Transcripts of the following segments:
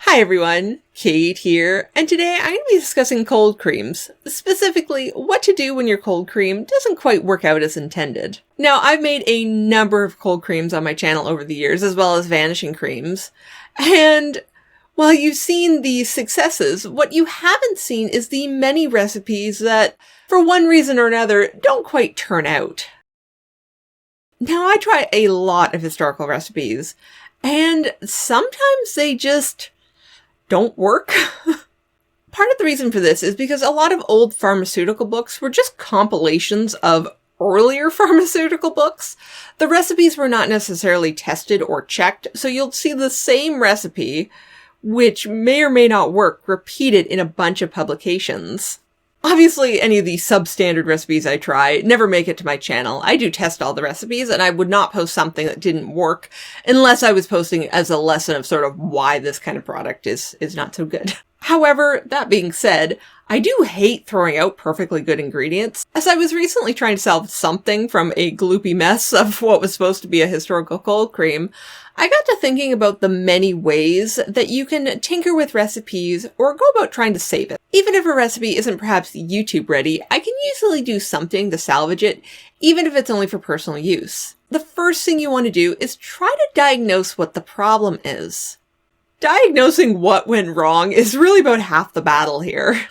Hi everyone, Kate here, and today I'm going to be discussing cold creams, specifically what to do when your cold cream doesn't quite work out as intended. Now, I've made a number of cold creams on my channel over the years, as well as vanishing creams, and while you've seen the successes, what you haven't seen is the many recipes that, for one reason or another, don't quite turn out. Now, I try a lot of historical recipes, and sometimes they just don't work. Part of the reason for this is because a lot of old pharmaceutical books were just compilations of earlier pharmaceutical books. The recipes were not necessarily tested or checked, so you'll see the same recipe, which may or may not work, repeated in a bunch of publications. Obviously, any of the substandard recipes I try never make it to my channel. I do test all the recipes, and I would not post something that didn't work unless I was posting it as a lesson of sort of why this kind of product is not so good. However, that being said, I do hate throwing out perfectly good ingredients. As I was recently trying to solve something from a gloopy mess of what was supposed to be a historical cold cream, I got to thinking about the many ways that you can tinker with recipes or go about trying to save it. Even if a recipe isn't perhaps YouTube ready, I can usually do something to salvage it, even if it's only for personal use. The first thing you want to do is try to diagnose what the problem is. Diagnosing what went wrong is really about half the battle here.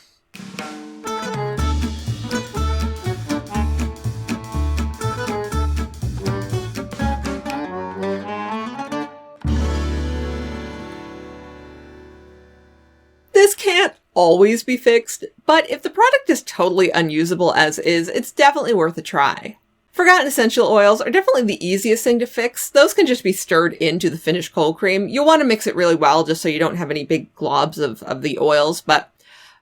This can't always be fixed, but if the product is totally unusable as is, it's definitely worth a try. Forgotten essential oils are definitely the easiest thing to fix. Those can just be stirred into the finished cold cream. You'll want to mix it really well just so you don't have any big globs of the oils, but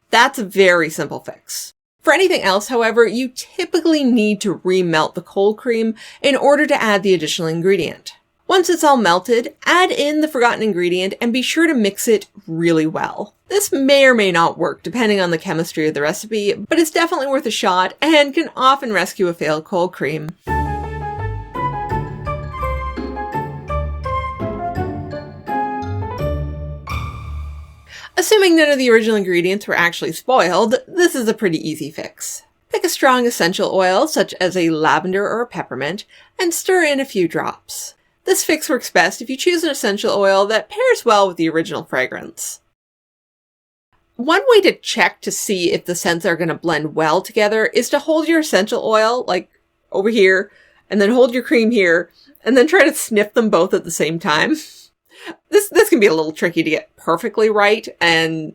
that's a very simple fix. For anything else, however, you typically need to remelt the cold cream in order to add the additional ingredient. Once it's all melted, add in the forgotten ingredient and be sure to mix it really well. This may or may not work depending on the chemistry of the recipe, but it's definitely worth a shot and can often rescue a failed cold cream. Assuming none of the original ingredients were actually spoiled, this is a pretty easy fix. Pick a strong essential oil, such as a lavender or a peppermint, and stir in a few drops. This fix works best if you choose an essential oil that pairs well with the original fragrance. One way to check to see if the scents are going to blend well together is to hold your essential oil, like over here, and then hold your cream here, and then try to sniff them both at the same time. This can be a little tricky to get perfectly right, and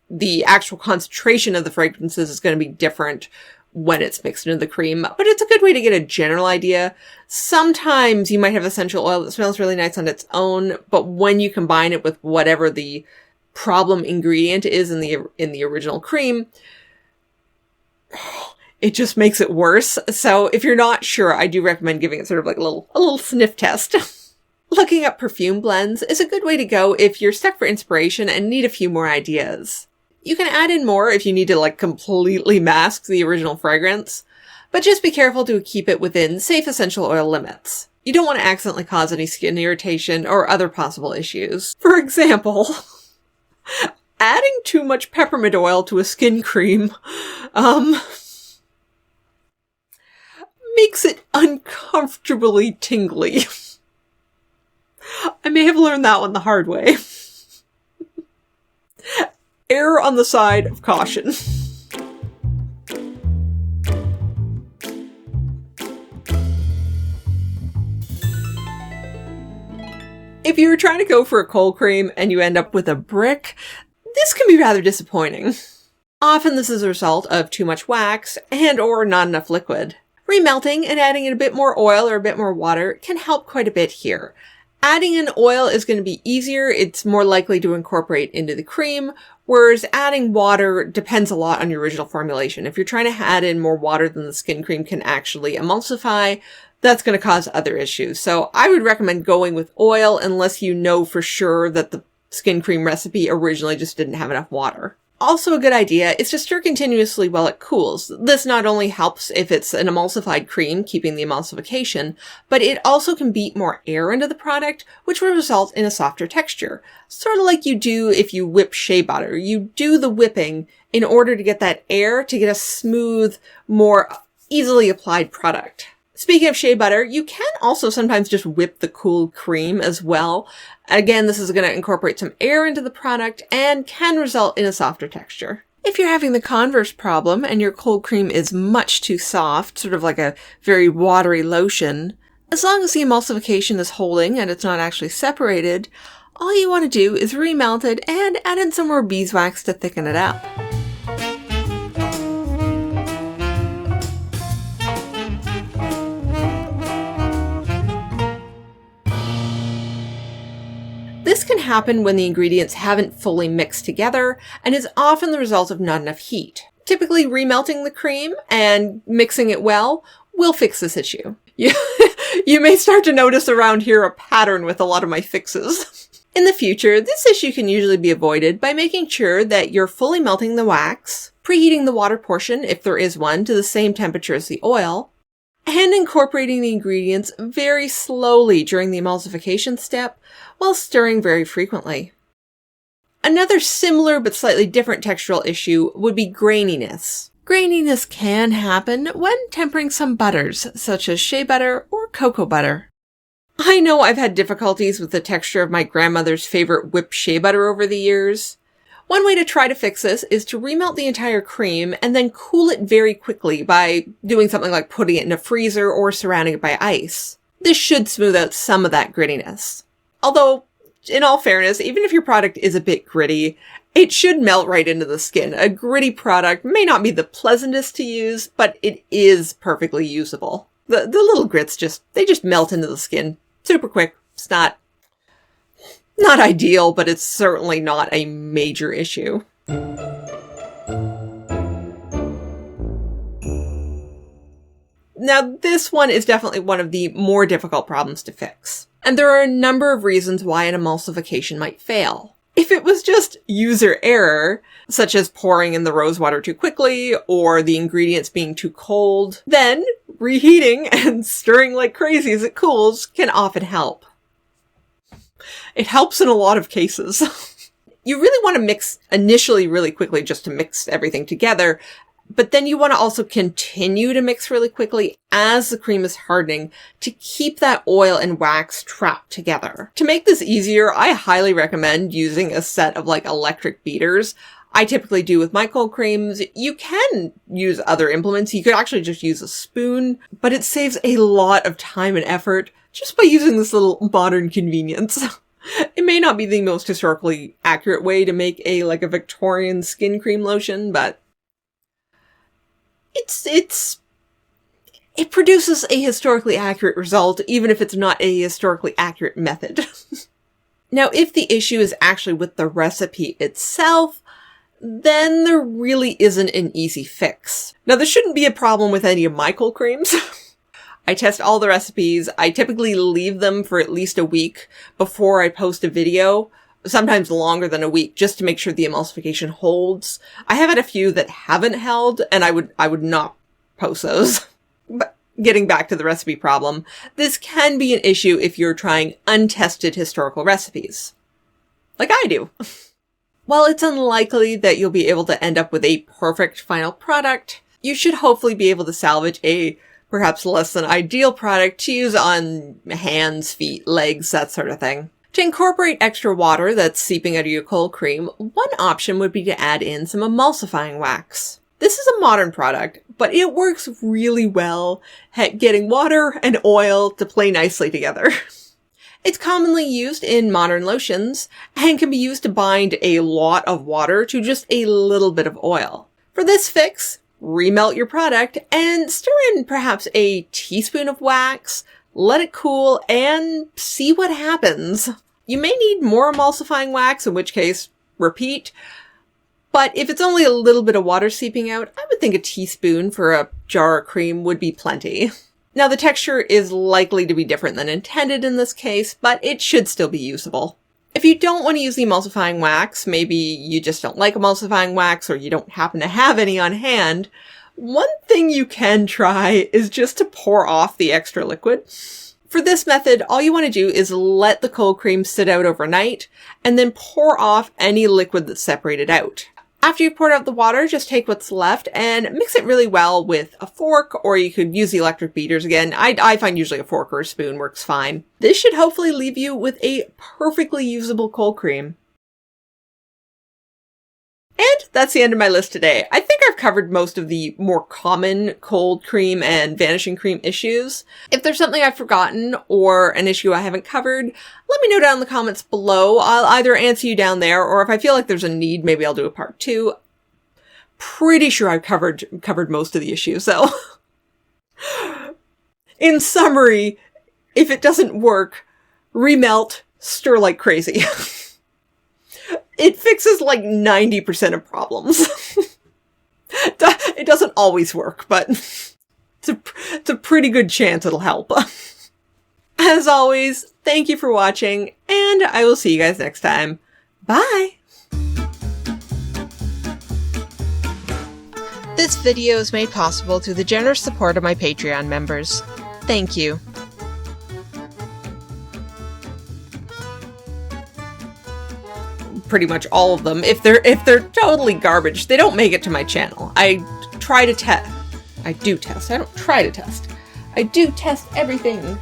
the actual concentration of the fragrances is going to be different when it's mixed into the cream, but it's a good way to get a general idea. Sometimes you might have essential oil that smells really nice on its own, but when you combine it with whatever the problem ingredient is in the original cream, it just makes it worse. So if you're not sure, I do recommend giving it sort of like a little sniff test. Looking up perfume blends is a good way to go if you're stuck for inspiration and need a few more ideas. You can add in more if you need to completely mask the original fragrance, but just be careful to keep it within safe essential oil limits. You don't want to accidentally cause any skin irritation or other possible issues. For example, adding too much peppermint oil to a skin cream, makes it uncomfortably tingly. I may have learned that one the hard way. Err on the side of caution. If you're trying to go for a cold cream and you end up with a brick, this can be rather disappointing. Often this is a result of too much wax and/or not enough liquid. Remelting and adding in a bit more oil or a bit more water can help quite a bit here. Adding in oil is going to be easier. It's more likely to incorporate into the cream, whereas adding water depends a lot on your original formulation. If you're trying to add in more water than the skin cream can actually emulsify, that's going to cause other issues. So I would recommend going with oil unless you know for sure that the skin cream recipe originally just didn't have enough water. also a good idea is to stir continuously while it cools. This not only helps if it's an emulsified cream, keeping the emulsification, but it also can beat more air into the product, which will result in a softer texture. Sort of like you do if you whip shea butter. You do the whipping in order to get that air to get a smooth, more easily applied product. Speaking of shea butter, you can also sometimes just whip the cool cream as well. Again, this is going to incorporate some air into the product and can result in a softer texture. If you're having the converse problem and your cold cream is much too soft, sort of like a very watery lotion, as long as the emulsification is holding and it's not actually separated, all you want to do is remelt it and add in some more beeswax to thicken it up. This can happen when the ingredients haven't fully mixed together and is often the result of not enough heat. Typically, remelting the cream and mixing it well will fix this issue. You may start to notice around here a pattern with a lot of my fixes. In the future, this issue can usually be avoided by making sure that you're fully melting the wax, preheating the water portion, if there is one, to the same temperature as the oil, and incorporating the ingredients very slowly during the emulsification step while stirring very frequently. Another similar but slightly different textural issue would be graininess. Graininess can happen when tempering some butters, such as shea butter or cocoa butter. I know I've had difficulties with the texture of my grandmother's favorite whipped shea butter over the years. One way to try to fix this is to remelt the entire cream and then cool it very quickly by doing something like putting it in a freezer or surrounding it by ice. This should smooth out some of that grittiness. Although, in all fairness, even if your product is a bit gritty, it should melt right into the skin. A gritty product may not be the pleasantest to use, but it is perfectly usable. The little grits they just melt into the skin super quick. It's not ideal, but it's certainly not a major issue. Now, this one is definitely one of the more difficult problems to fix. And there are a number of reasons why an emulsification might fail. If it was just user error, such as pouring in the rose water too quickly or the ingredients being too cold, then reheating and stirring like crazy as it cools can often help. It helps in a lot of cases. You really want to mix initially really quickly just to mix everything together, but then you want to also continue to mix really quickly as the cream is hardening to keep that oil and wax trapped together. To make this easier, I highly recommend using a set of electric beaters. I typically do with my cold creams. You can use other implements. You could actually just use a spoon, but it saves a lot of time and effort just by using this little modern convenience. It may not be the most historically accurate way to make a Victorian skin cream lotion, but it produces a historically accurate result, even if it's not a historically accurate method. Now, if the issue is actually with the recipe itself, then there really isn't an easy fix. Now, there shouldn't be a problem with any of my cold creams. I test all the recipes. I typically leave them for at least a week before I post a video, sometimes longer than a week, just to make sure the emulsification holds. I have had a few that haven't held, and I would not post those. But getting back to the recipe problem, this can be an issue if you're trying untested historical recipes. Like I do. While it's unlikely that you'll be able to end up with a perfect final product, you should hopefully be able to salvage a perhaps less than ideal product to use on hands, feet, legs, that sort of thing. To incorporate extra water that's seeping out of your cold cream, one option would be to add in some emulsifying wax. This is a modern product, but it works really well at getting water and oil to play nicely together. It's commonly used in modern lotions and can be used to bind a lot of water to just a little bit of oil. For this fix, remelt your product and stir in perhaps a teaspoon of wax, let it cool, and see what happens. You may need more emulsifying wax, in which case, repeat. But if it's only a little bit of water seeping out, I would think a teaspoon for a jar of cream would be plenty. Now, the texture is likely to be different than intended in this case, but it should still be usable. If If you don't want to use the emulsifying wax, maybe you just don't like emulsifying wax or you don't happen to have any on hand, one thing you can try is just to pour off the extra liquid. For this method, all you want to do is let the cold cream sit out overnight and then pour off any liquid that's separated out. After you've poured out the water, just take what's left and mix it really well with a fork, or you could use the electric beaters again. I find usually a fork or a spoon works fine. This should hopefully leave you with a perfectly usable cold cream. And that's the end of my list today. I think I've covered most of the more common cold cream and vanishing cream issues. If there's something I've forgotten or an issue I haven't covered, let me know down in the comments below. I'll either answer you down there, or if I feel like there's a need, maybe I'll do a part 2. Pretty sure I've covered most of the issues, so. In summary, if it doesn't work, remelt, stir like crazy. It fixes like 90% of problems. It doesn't always work, but it's a pretty good chance it'll help. As always, thank you for watching, and I will see you guys next time. Bye! This video is made possible through the generous support of my Patreon members. Thank you. Pretty much all of them. If they're totally garbage, they don't make it to my channel. I do test. I don't try to test. I do test everything.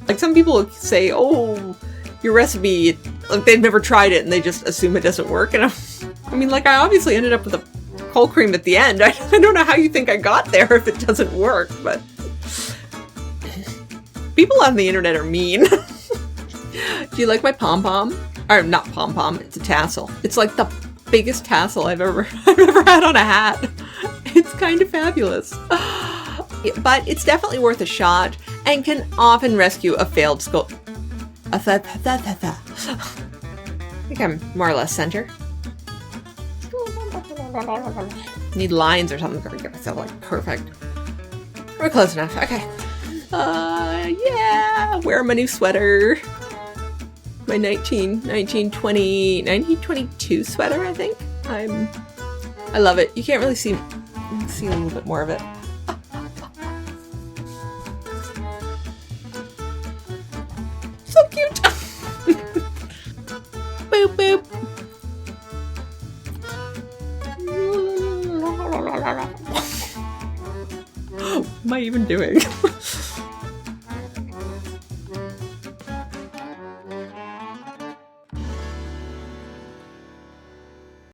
Like, some people will say, oh, your recipe, like they've never tried it and they just assume it doesn't work. And I mean, like, I obviously ended up with a cold cream at the end. I don't know how you think I got there if it doesn't work, but people on the internet are mean. Do you like my pom-pom? Or not pom-pom, it's a tassel. It's like the biggest tassel I've ever had on a hat. It's kind of fabulous. But it's definitely worth a shot and can often rescue a failed sculpt. I think I'm more or less center. Need lines or something to get myself like perfect. We're close enough. Okay. Yeah, wear my new sweater. My 1922 sweater, I think. I love it. You can't really see a little bit more of it. So cute. Boop boop. What am I even doing?